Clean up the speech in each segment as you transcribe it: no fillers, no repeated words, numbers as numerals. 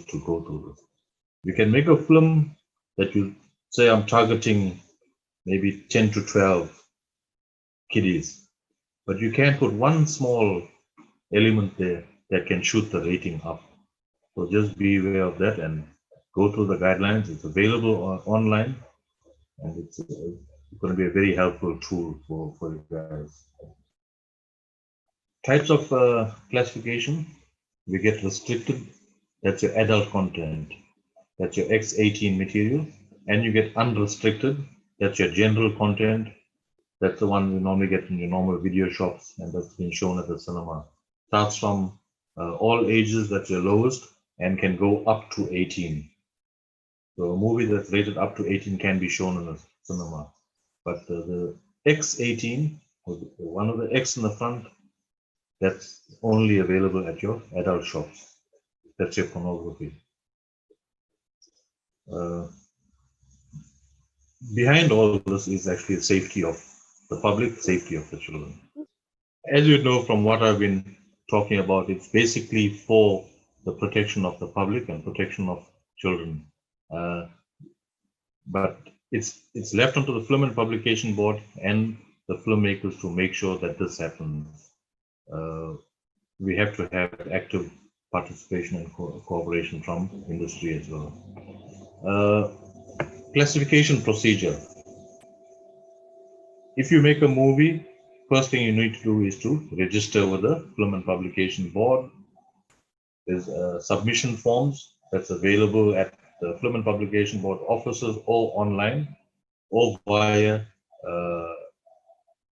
to go through this. You can make a film that you say I'm targeting maybe 10 to 12 kiddies, but you can put one small element there that can shoot the rating up. So just be aware of that and go through the guidelines. It's available online, and it's going to be a very helpful tool for you guys. Types of classification: we get restricted, that's your adult content, that's your X18 material, and you get unrestricted, that's your general content, that's the one you normally get in your normal video shops, and that's been shown at the cinema. Starts from all ages, that's your lowest, and can go up to 18. So a movie that's rated up to 18 can be shown in a cinema, but the X18, one of the X in the front, that's only available at your adult shops. That's your pornography. Behind all of this is actually the safety of the public, safety of the children. As you know from what I've been talking about, it's basically for the protection of the public and protection of children. But it's left onto the Film and Publication Board and the filmmakers to make sure that this happens. We have to have active participation and cooperation from industry as well. Classification procedure. If you make a movie, first thing you need to do is to register with the Film and Publication Board. There's submission forms that's available at the Film and Publication Board offices or online, or via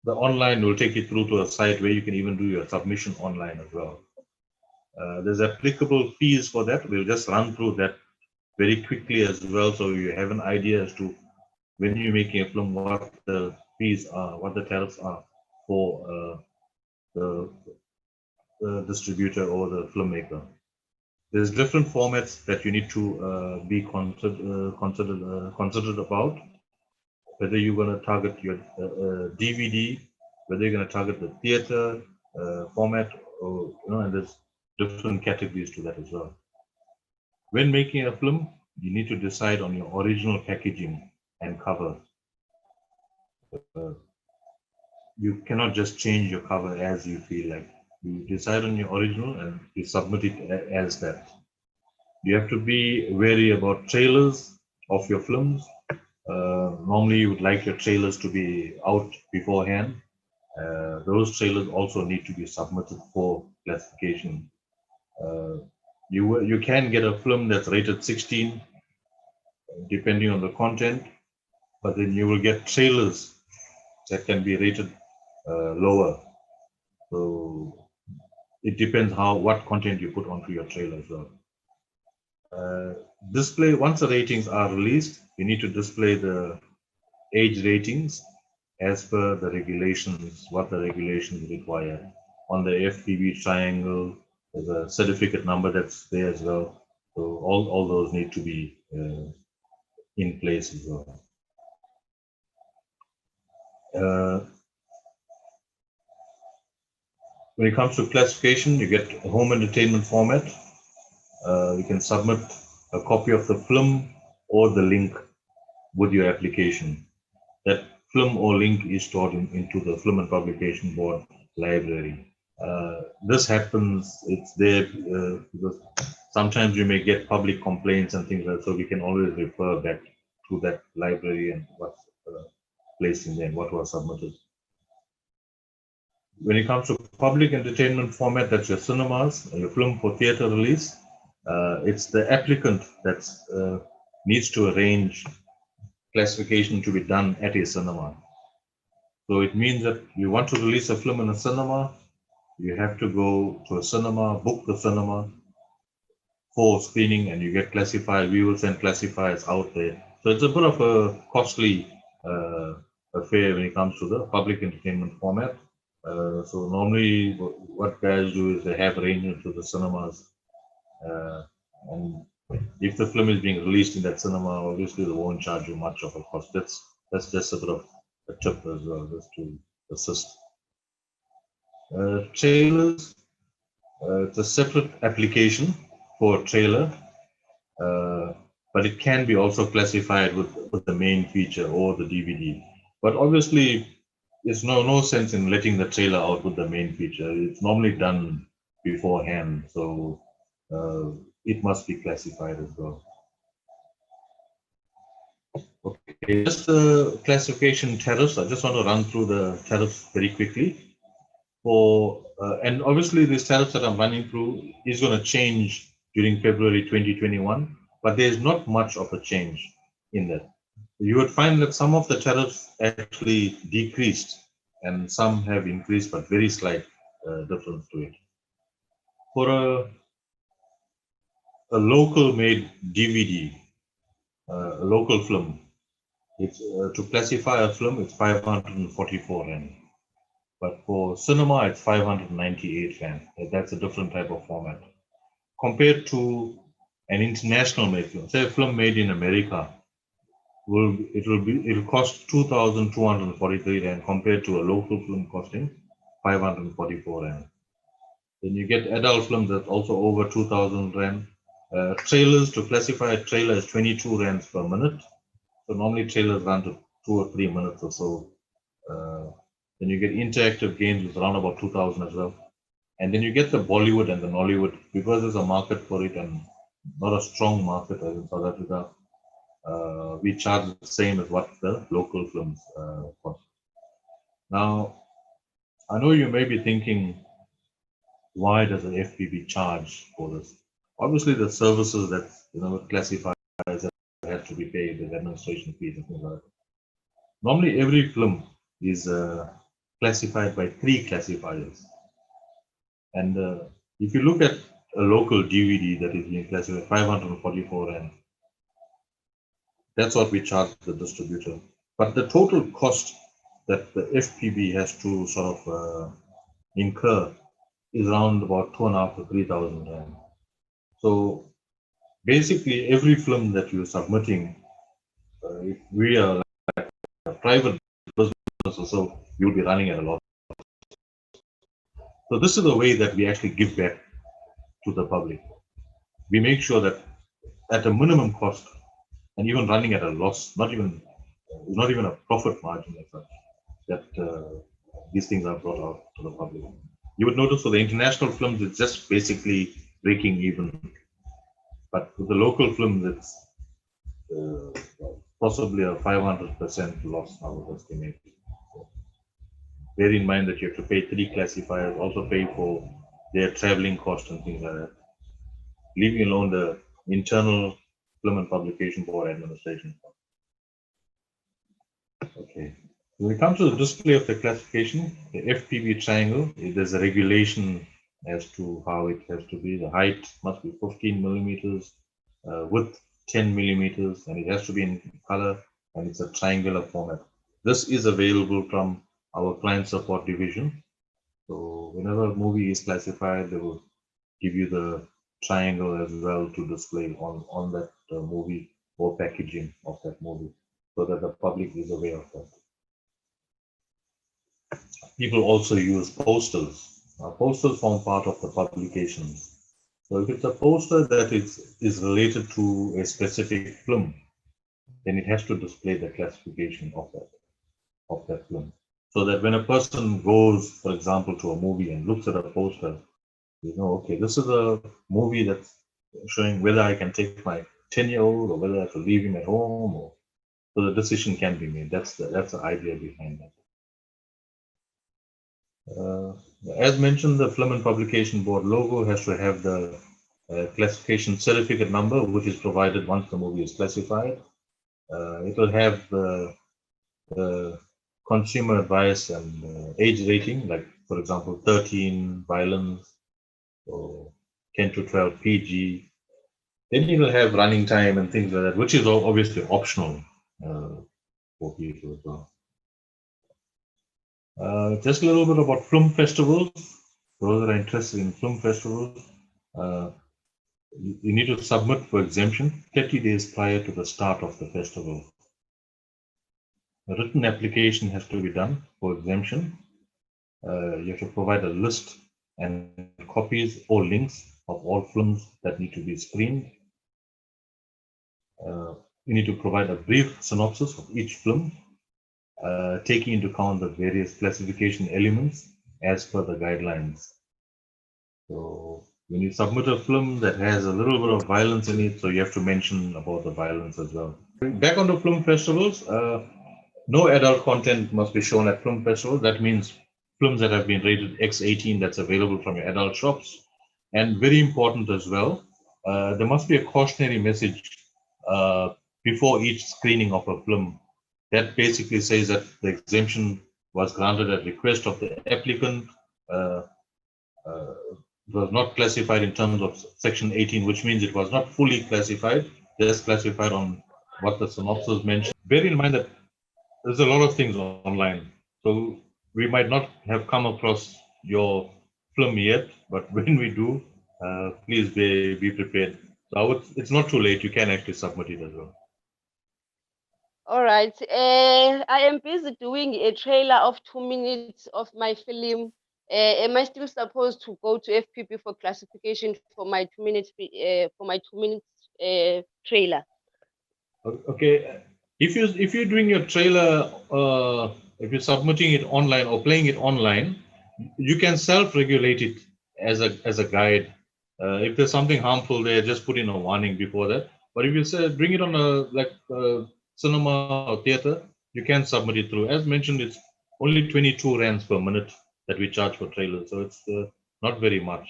the online will take you through to a site where you can even do your submission online as well. There's applicable fees for that. We'll just run through that very quickly as well, so you have an idea as to when you're making a film, what the fees are, what the tariffs are for the distributor or the filmmaker. There's different formats that you need to be considered about. Whether you're going to target your DVD, whether you're going to target the theater format, or and there's different categories to that as well. When making a film, you need to decide on your original packaging and cover. You cannot just change your cover as you feel like. You decide on your original and you submit it as that. You have to be wary about trailers of your films. Normally you would like your trailers to be out beforehand. Those trailers also need to be submitted for classification. You can get a film that's rated 16, depending on the content, but then you will get trailers that can be rated lower. So it depends what content you put onto your trailer as well. Display, once the ratings are released, you need to display the age ratings as per the regulations, what the regulations require. On the FPB triangle, there's a certificate number that's there as well. So all those need to be in place as well. When it comes to classification, you get a home entertainment format. You can submit a copy of the film or the link with your application. That film or link is stored into the Film and Publication Board library. This happens, it's there because sometimes you may get public complaints and things like that, so we can always refer back to that library and what's placed in there and what was submitted. When it comes to public entertainment format, that's your cinemas, your film for theater release. It's the applicant that needs to arrange classification to be done at a cinema. So it means that you want to release a film in a cinema, you have to go to a cinema, book the cinema for screening, and you get classified. We will send classifiers out there. So it's a bit of a costly affair when it comes to the public entertainment format. So normally what guys do is they have arrangements with the cinemas, and if the film is being released in that cinema, obviously they won't charge you much of a cost. That's just a bit of a tip as well, just to assist. Trailers, it's a separate application for a trailer. but it can be also classified with the main feature or the DVD. But obviously, there's no sense in letting the trailer out with the main feature. It's normally done beforehand, so it must be classified as well. Okay, just the classification tariffs. I just want to run through the tariffs very quickly. And obviously, these tariffs that I'm running through is going to change during February 2021, but there's not much of a change in that. You would find that some of the tariffs actually decreased and some have increased, but very slight difference to it. For a local made DVD, a local film, it's to classify a film, it's 544 Rand. But for cinema, it's 598 Rand. That's a different type of format. Compared to an international made film, say a film made in America, it'll cost 2,243 Rand compared to a local film costing 544 Rand. Then you get adult films that's also over 2,000 Rand. Trailers, to classify a trailer is 22 Rands per minute. So normally trailers run to 2 or 3 minutes or so. Then you get interactive games with around about 2,000 as well. And then you get the Bollywood and the Nollywood, because there's a market for it and not a strong market as in South Africa. We charge the same as what the local films cost. Now, I know you may be thinking, why does the FPB charge for this? Obviously, the services that classifies that have to be paid, the administration fees and things like that. Normally, every film is classified by 3 classifiers. And if you look at a local DVD that is being classified 544 Rand, that's what we charge the distributor. But the total cost that the FPB has to sort of incur is around about 2,500 to 3,000 Rand. So basically, every film that you're submitting, if we are like a private business or so, you'll be running at a loss. So this is the way that we actually give back to the public. We make sure that at a minimum cost, and even running at a loss, not even a profit margin as such, that these things are brought out to the public. You would notice for the international films, it's just basically breaking even. But with the local films, it's possibly a 500% loss, I would estimate. So bear in mind that you have to pay 3 classifiers, also pay for their traveling costs and things like that, leaving alone the internal Film and Publication Board administration. Okay. When it comes to the display of the classification, the FPB triangle, there's a regulation as to how it has to be. The height must be 15 millimeters, width 10 millimeters, and it has to be in color, and it's a triangular format. This is available from our client support division. So whenever a movie is classified, they will give you the triangle as well to display on that movie or packaging of that movie, so that the public is aware of that. People also use posters. Posters form part of the publications. So if it's a poster that is related to a specific film, then it has to display the classification of that film. So that when a person goes, for example, to a movie and looks at a poster, you know, okay, this is a movie that's showing whether I can take my 10-year-old or whether I have to leave him at home, or so the decision can be made. That's the idea behind that. As mentioned, the Film and Publication Board logo has to have the classification certificate number, which is provided once the movie is classified. It will have the consumer advice and age rating, like for example 13 violence or 10 to 12 PG. Then it will have running time and things like that, which is obviously optional for people as well. Just a little bit about film festivals. Those that are interested in film festivals, you need to submit for exemption 30 days prior to the start of the festival. A written application has to be done for exemption. You have to provide a list and copies or links of all films that need to be screened. you need to provide a brief synopsis of each film, taking into account the various classification elements as per the guidelines. So when you submit a film that has a little bit of violence in it, so you have to mention about the violence as well. Back on the film festivals, no adult content must be shown at film festivals. That means films that have been rated X18 that's available from your adult shops. And very important as well, there must be a cautionary message before each screening of a film that basically says that the exemption was granted at request of the applicant. It was not classified in terms of section 18, which means it was not fully classified, just classified on what the synopsis mentioned. Bear in mind that there's a lot of things online. So we might not have come across your film yet, but when we do, please be prepared. So it's not too late. You can actually submit it as well. All right. I am busy doing a trailer of 2 minutes of my film. Am I still supposed to go to FPP for classification for my 2 minutes trailer? Okay. If you're doing your trailer, if you're submitting it online or playing it online, you can self-regulate it as a guide. If there's something harmful there, just put in a warning before that. But if you say bring it on a cinema or theater, you can submit it through. As mentioned, it's only 22 rands per minute that we charge for trailers, so it's not very much.